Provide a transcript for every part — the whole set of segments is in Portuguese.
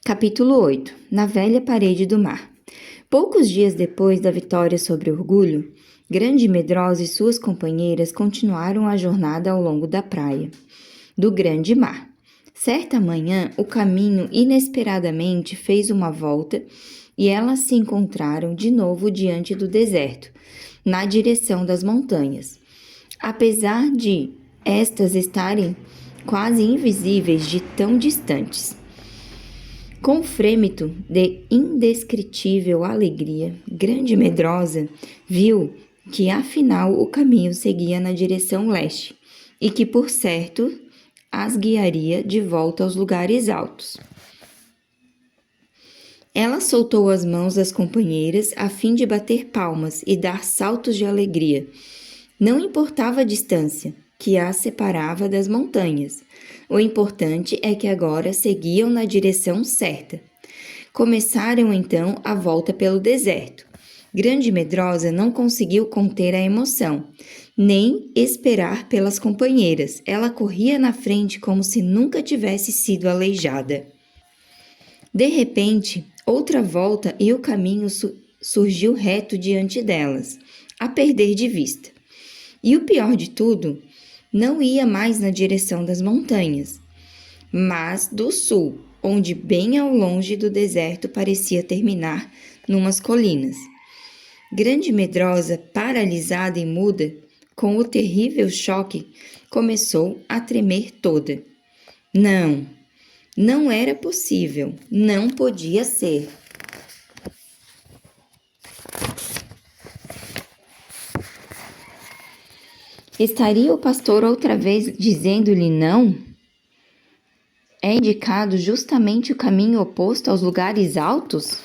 Capítulo 8. Na velha parede do mar. Poucos dias depois da vitória sobre Orgulho, Grande Medrosa e suas companheiras continuaram a jornada ao longo da praia do Grande Mar. Certa manhã, o caminho inesperadamente fez uma volta e elas se encontraram de novo diante do deserto, na direção das montanhas. Apesar de estas estarem quase invisíveis de tão distantes. Com frêmito de indescritível alegria, Grande Medrosa viu que afinal o caminho seguia na direção leste e que, por certo, as guiaria de volta aos lugares altos. Ela soltou as mãos das companheiras a fim de bater palmas e dar saltos de alegria. Não importava a distância que as separava das montanhas. O importante é que agora seguiam na direção certa. Começaram então a volta pelo deserto. Grande Medrosa não conseguiu conter a emoção, nem esperar pelas companheiras. Ela corria na frente como se nunca tivesse sido aleijada. De repente, outra volta e o caminho surgiu reto diante delas, a perder de vista. E o pior de tudo, não ia mais na direção das montanhas, mas do sul, onde bem ao longe do deserto parecia terminar numas colinas. Grande Medrosa, paralisada e muda, com o terrível choque, começou a tremer toda. Não era possível, não podia ser. Estaria o pastor outra vez dizendo-lhe não? É indicado justamente o caminho oposto aos lugares altos?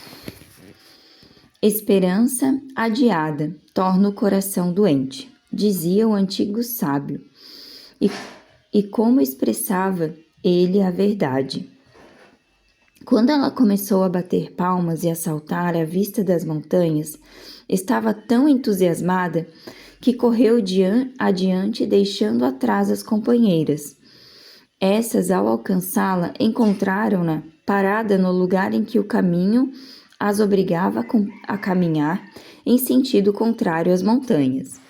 Esperança adiada torna o coração doente, dizia o antigo sábio, e como expressava ele a verdade. Quando ela começou a bater palmas e a saltar à vista das montanhas, estava tão entusiasmada que correu adiante, deixando atrás as companheiras. Essas, ao alcançá-la, encontraram-na parada no lugar em que o caminho as obrigava a caminhar em sentido contrário às montanhas.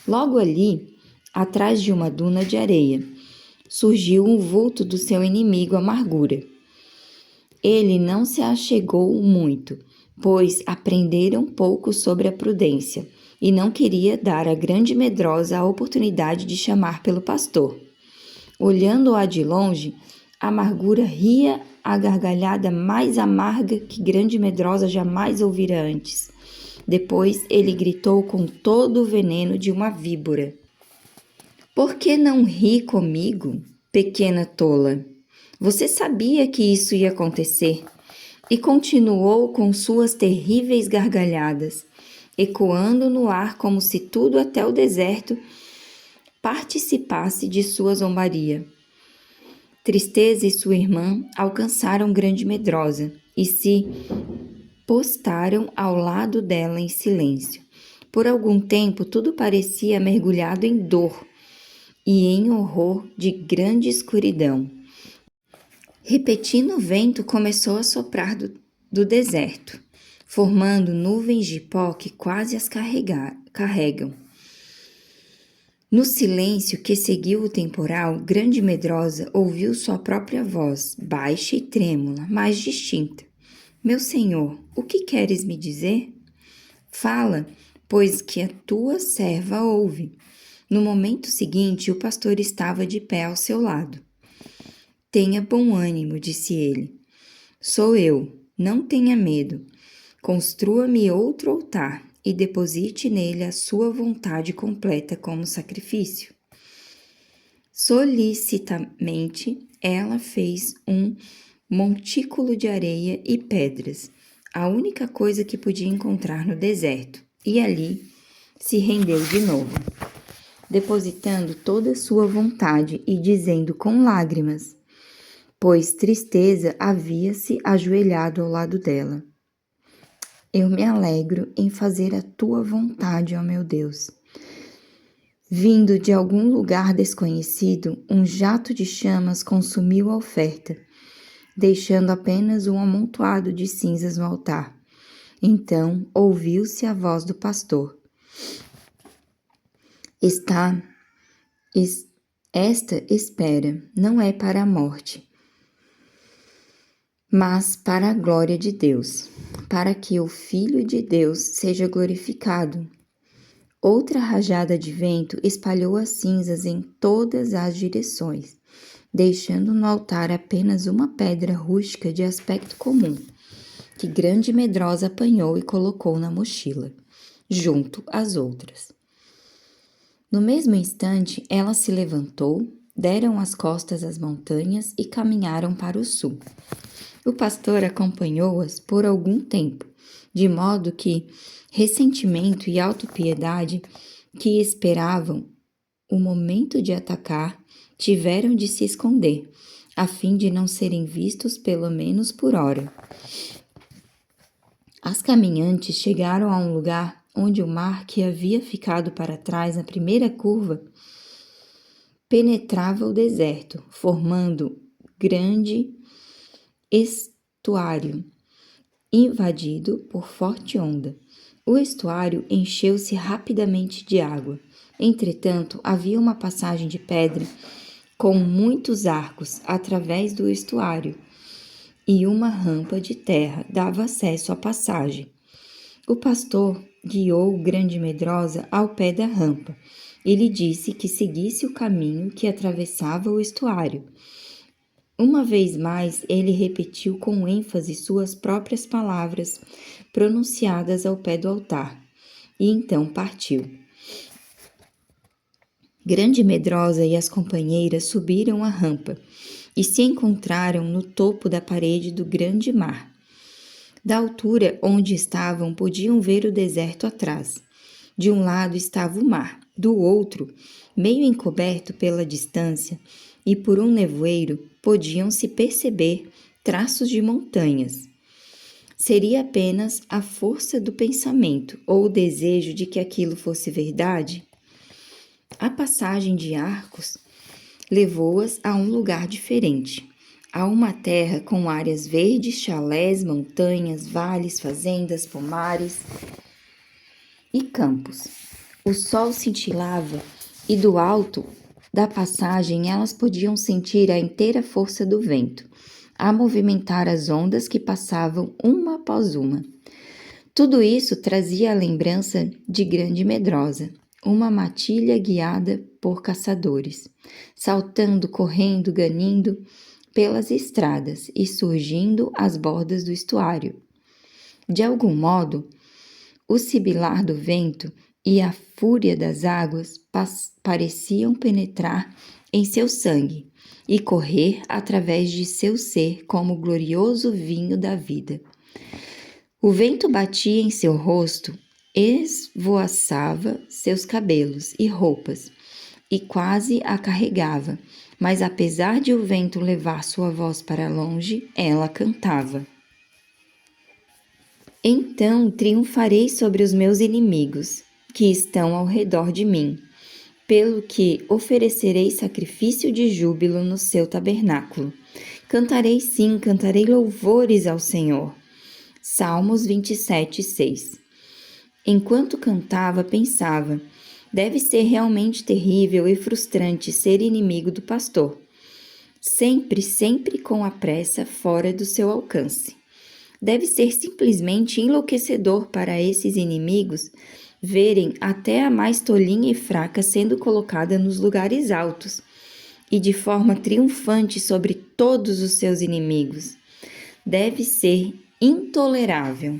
Logo ali, atrás de uma duna de areia, surgiu um vulto do seu inimigo Amargura. Ele não se achegou muito, pois aprendera um pouco sobre a prudência e não queria dar à Grande Medrosa a oportunidade de chamar pelo pastor. Olhando-a de longe, Amargura ria a gargalhada mais amarga que Grande Medrosa jamais ouvira antes. Depois ele gritou com todo o veneno de uma víbora. Por que não ri comigo, pequena tola? Você sabia que isso ia acontecer. E continuou com suas terríveis gargalhadas, ecoando no ar como se tudo até o deserto participasse de sua zombaria. Tristeza e sua irmã alcançaram Grande Medrosa e se postaram ao lado dela em silêncio. Por algum tempo, tudo parecia mergulhado em dor e em horror de grande escuridão. Repetindo o vento começou a soprar do deserto, formando nuvens de pó que quase as carregam. No silêncio que seguiu o temporal, Grande Medrosa ouviu sua própria voz, baixa e trêmula, mas distinta. Meu senhor, o que queres me dizer? Fala, pois que a tua serva ouve. No momento seguinte, o pastor estava de pé ao seu lado. Tenha bom ânimo, disse ele. Sou eu, não tenha medo. Construa-me outro altar e deposite nele a sua vontade completa como sacrifício. Solicitamente, ela fez um montículo de areia e pedras, a única coisa que podia encontrar no deserto, e ali se rendeu de novo, depositando toda a sua vontade e dizendo com lágrimas, pois tristeza havia-se ajoelhado ao lado dela. Eu me alegro em fazer a tua vontade, ó meu Deus. Vindo de algum lugar desconhecido, um jato de chamas consumiu a oferta, deixando apenas um amontoado de cinzas no altar. Então ouviu-se a voz do pastor. Esta espera não é para a morte, mas para a glória de Deus, para que o Filho de Deus seja glorificado. Outra rajada de vento espalhou as cinzas em todas as direções, deixando no altar apenas uma pedra rústica de aspecto comum, que Grande Medrosa apanhou e colocou na mochila, junto às outras. No mesmo instante, ela se levantou, deram as costas às montanhas e caminharam para o sul. O pastor acompanhou-as por algum tempo, de modo que ressentimento e autopiedade, que esperavam o momento de atacar, tiveram de se esconder, a fim de não serem vistos pelo menos por hora. As caminhantes chegaram a um lugar onde o mar, que havia ficado para trás na primeira curva, penetrava o deserto, formando grande estuário, invadido por forte onda. O estuário encheu-se rapidamente de água. Entretanto, havia uma passagem de pedra com muitos arcos através do estuário, e uma rampa de terra dava acesso à passagem. O pastor guiou Grande Medrosa ao pé da rampa e lhe disse que seguisse o caminho que atravessava o estuário. Uma vez mais, ele repetiu com ênfase suas próprias palavras, pronunciadas ao pé do altar, e então partiu. Grande Medrosa e as companheiras subiram a rampa e se encontraram no topo da parede do grande mar. Da altura onde estavam, podiam ver o deserto atrás. De um lado estava o mar, do outro, meio encoberto pela distância e por um nevoeiro, podiam-se perceber traços de montanhas. Seria apenas a força do pensamento ou o desejo de que aquilo fosse verdade? A passagem de arcos levou-as a um lugar diferente, a uma terra com áreas verdes, chalés, montanhas, vales, fazendas, pomares e campos. O sol cintilava e do alto da passagem elas podiam sentir a inteira força do vento, a movimentar as ondas que passavam uma após uma. Tudo isso trazia a lembrança de Grande Medrosa, uma matilha guiada por caçadores, saltando, correndo, ganindo pelas estradas e surgindo às bordas do estuário. De algum modo, o sibilar do vento e a fúria das águas pareciam penetrar em seu sangue e correr através de seu ser como o glorioso vinho da vida. O vento batia em seu rosto, esvoaçava seus cabelos e roupas e quase a carregava, mas apesar de o vento levar sua voz para longe, ela cantava. Então triunfarei sobre os meus inimigos, que estão ao redor de mim, pelo que oferecerei sacrifício de júbilo no seu tabernáculo. Cantarei sim, cantarei louvores ao Senhor. Salmos 27, 6. Enquanto cantava, pensava, deve ser realmente terrível e frustrante ser inimigo do pastor. Sempre com a pressa fora do seu alcance. Deve ser simplesmente enlouquecedor para esses inimigos verem até a mais tolinha e fraca sendo colocada nos lugares altos e de forma triunfante sobre todos os seus inimigos. Deve ser intolerável.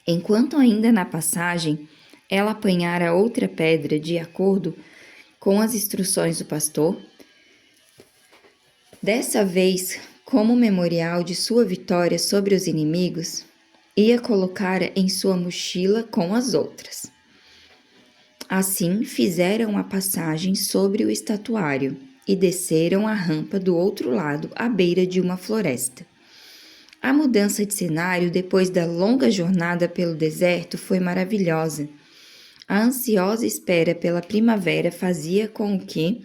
Enquanto ainda na passagem, ela apanhara outra pedra de acordo com as instruções do pastor, dessa vez como memorial de sua vitória sobre os inimigos, ia colocá-la em sua mochila com as outras. Assim, fizeram a passagem sobre o estatuário e desceram a rampa do outro lado à beira de uma floresta. A mudança de cenário depois da longa jornada pelo deserto foi maravilhosa. A ansiosa espera pela primavera fazia com que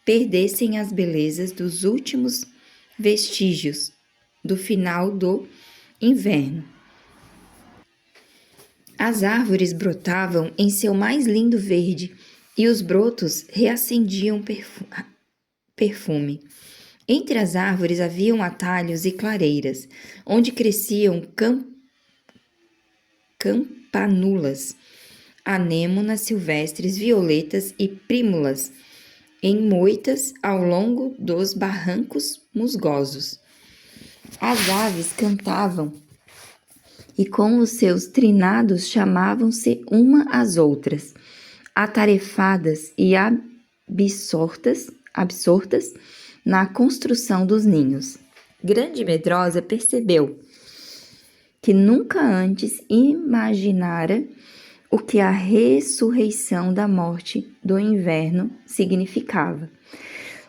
perdessem as belezas dos últimos vestígios do final do inverno. As árvores brotavam em seu mais lindo verde e os brotos reacendiam perfume. Entre as árvores haviam atalhos e clareiras, onde cresciam campanulas, anêmonas silvestres, violetas e prímulas, em moitas ao longo dos barrancos musgosos. As aves cantavam e com os seus trinados chamavam-se uma às outras, atarefadas e absortas na construção dos ninhos. Grande Medrosa percebeu que nunca antes imaginara o que a ressurreição da morte do inverno significava.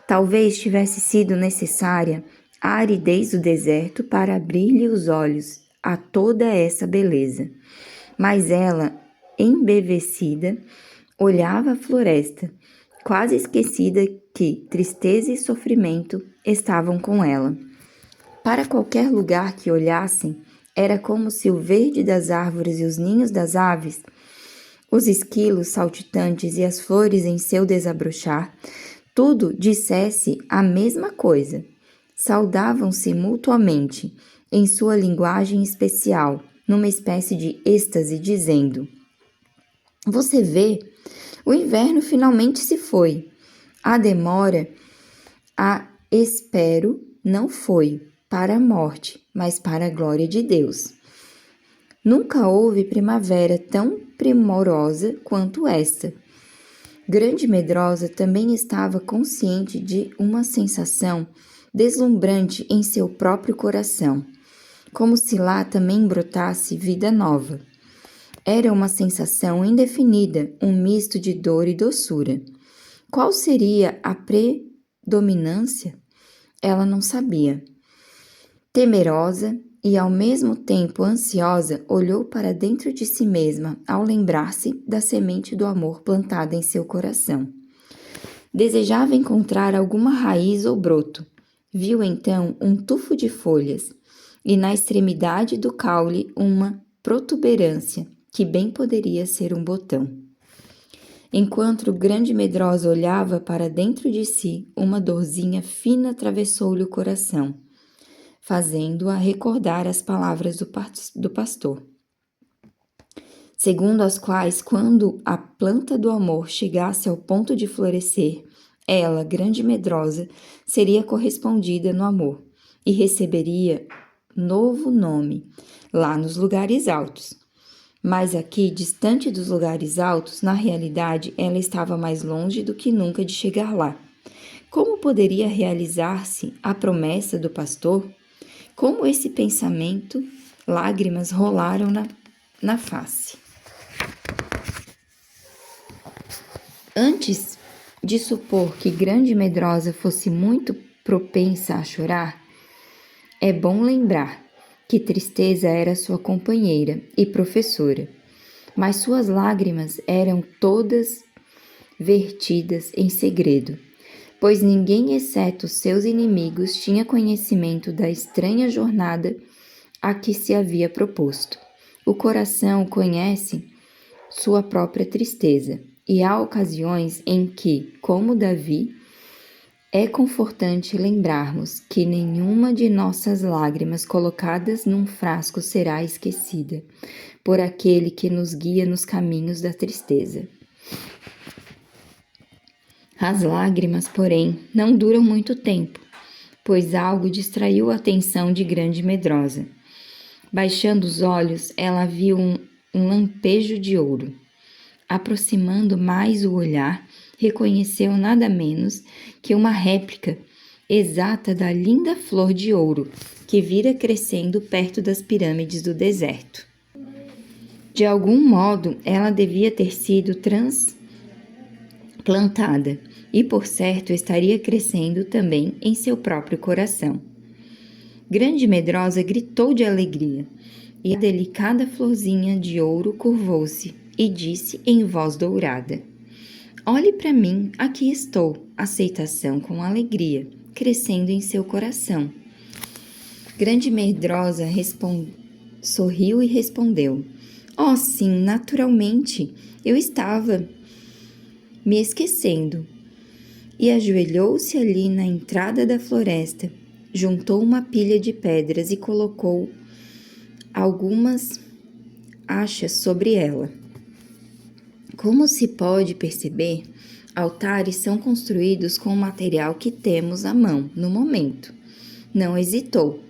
Talvez tivesse sido necessária a aridez do deserto para abrir-lhe os olhos a toda essa beleza. Mas ela, embevecida, olhava a floresta, quase esquecida que tristeza e sofrimento estavam com ela. Para qualquer lugar que olhassem, era como se o verde das árvores e os ninhos das aves, os esquilos saltitantes e as flores em seu desabrochar, tudo dissesse a mesma coisa. Saudavam-se mutuamente, em sua linguagem especial, numa espécie de êxtase, dizendo: "Você vê, o inverno finalmente se foi. A demora, a espero, não foi para a morte, mas para a glória de Deus. Nunca houve primavera tão primorosa quanto esta." Grande Medrosa também estava consciente de uma sensação deslumbrante em seu próprio coração, como se lá também brotasse vida nova. Era uma sensação indefinida, um misto de dor e doçura. Qual seria a predominância? Ela não sabia. Temerosa e ao mesmo tempo ansiosa, olhou para dentro de si mesma ao lembrar-se da semente do amor plantada em seu coração. Desejava encontrar alguma raiz ou broto. Viu então um tufo de folhas e na extremidade do caule uma protuberância que bem poderia ser um botão. Enquanto o Grande Medrosa olhava para dentro de si, uma dorzinha fina atravessou-lhe o coração, fazendo-a recordar as palavras do pastor, segundo as quais, quando a planta do amor chegasse ao ponto de florescer, ela, Grande Medrosa, seria correspondida no amor e receberia novo nome lá nos lugares altos. Mas aqui, distante dos lugares altos, na realidade, ela estava mais longe do que nunca de chegar lá. Como poderia realizar-se a promessa do pastor? Como esse pensamento, lágrimas rolaram na face. Antes de supor que Grande Medrosa fosse muito propensa a chorar, é bom lembrar que Tristeza era sua companheira e professora, mas suas lágrimas eram todas vertidas em segredo, pois ninguém exceto seus inimigos tinha conhecimento da estranha jornada a que se havia proposto. O coração conhece sua própria tristeza, e há ocasiões em que, como Davi, é confortante lembrarmos que nenhuma de nossas lágrimas colocadas num frasco será esquecida por aquele que nos guia nos caminhos da tristeza. As lágrimas, porém, não duram muito tempo, pois algo distraiu a atenção de Grande Medrosa. Baixando os olhos, ela viu um lampejo de ouro. Aproximando mais o olhar, reconheceu nada menos que uma réplica exata da linda flor de ouro que vira crescendo perto das pirâmides do deserto. De algum modo, ela devia ter sido transplantada e, por certo, estaria crescendo também em seu próprio coração. Grande Medrosa gritou de alegria, e a delicada florzinha de ouro curvou-se e disse em voz dourada: "Olhe para mim, aqui estou." Aceitação com alegria, crescendo em seu coração, Grande Medrosa sorriu e respondeu: "Oh, sim, naturalmente, eu estava me esquecendo." E ajoelhou-se ali na entrada da floresta, juntou uma pilha de pedras e colocou algumas achas sobre ela. Como se pode perceber, altares são construídos com o material que temos à mão no momento. Não hesitou.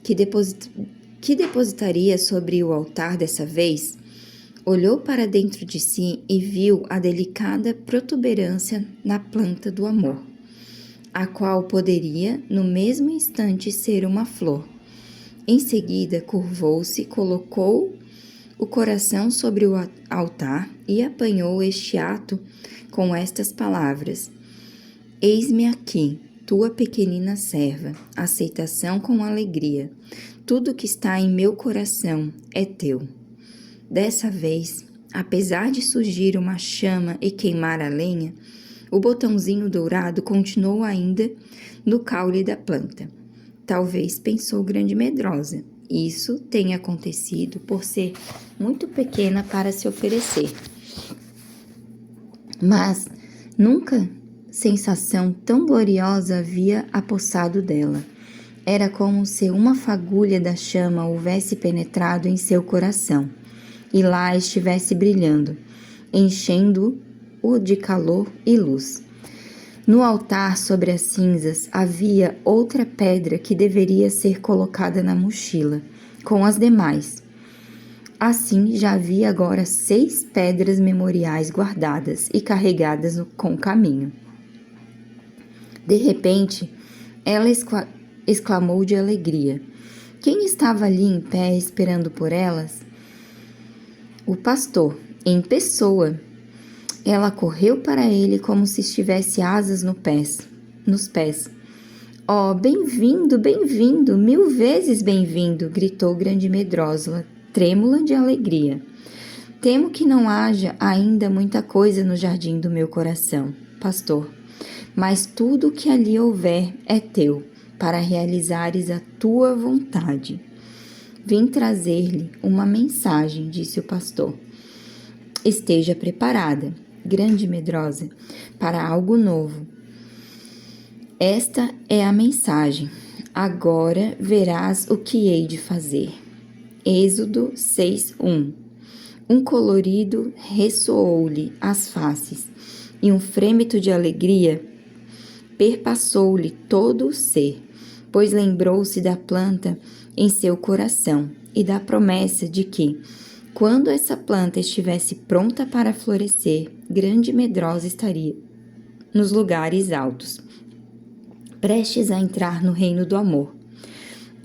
Que depositaria sobre o altar dessa vez? Olhou para dentro de si e viu a delicada protuberância na planta do amor, a qual poderia, no mesmo instante, ser uma flor. Em seguida, curvou-se, colocou o coração sobre o altar e apanhou este ato com estas palavras: "Eis-me aqui, tua pequenina serva, aceitação com alegria. Tudo que está em meu coração é teu." Dessa vez, apesar de surgir uma chama e queimar a lenha, o botãozinho dourado continuou ainda no caule da planta. Talvez, pensou Grande Medrosa, isso tenha acontecido por ser muito pequena para se oferecer. Mas nunca sensação tão gloriosa havia apossado dela. Era como se uma fagulha da chama houvesse penetrado em seu coração e lá estivesse brilhando, enchendo-o de calor e luz. No altar, sobre as cinzas, havia outra pedra que deveria ser colocada na mochila, com as demais. Assim, já havia agora 6 pedras memoriais guardadas e carregadas com o caminho. De repente, ela exclamou de alegria. Quem estava ali em pé esperando por elas? O pastor, em pessoa. Ela correu para ele como se estivesse asas nos pés. "Oh, bem-vindo, bem-vindo, 1000 vezes bem-vindo!" gritou Grande Medrosa, trêmula de alegria. "Temo que não haja ainda muita coisa no jardim do meu coração, pastor, mas tudo o que ali houver é teu, para realizares a tua vontade." "Vim trazer-lhe uma mensagem", disse o pastor. "Esteja preparada, Grande Medrosa, para algo novo. Esta é a mensagem. Agora verás o que hei de fazer." Êxodo 6:1. Um colorido ressoou-lhe as faces, e um frêmito de alegria perpassou-lhe todo o ser, pois lembrou-se da planta em seu coração e da promessa de que, quando essa planta estivesse pronta para florescer, Grande Medrosa estaria nos lugares altos, prestes a entrar no reino do amor.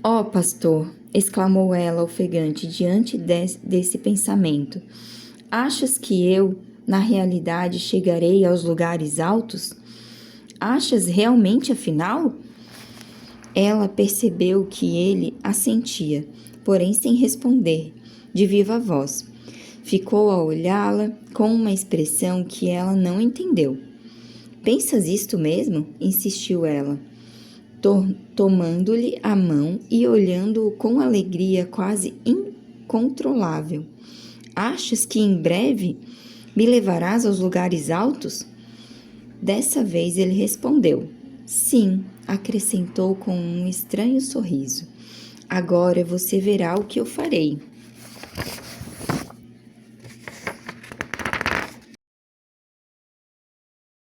"Ó pastor", exclamou ela ofegante diante desse pensamento, "achas que eu, na realidade, chegarei aos lugares altos? Achas realmente, afinal?" Ela percebeu que ele assentia, porém sem responder, de viva voz. Ficou a olhá-la com uma expressão que ela não entendeu. "Pensas isto mesmo?" insistiu ela, tomando-lhe a mão e olhando-o com alegria quase incontrolável. "Achas que em breve me levarás aos lugares altos?" Dessa vez ele respondeu. "Sim", acrescentou com um estranho sorriso. "Agora você verá o que eu farei."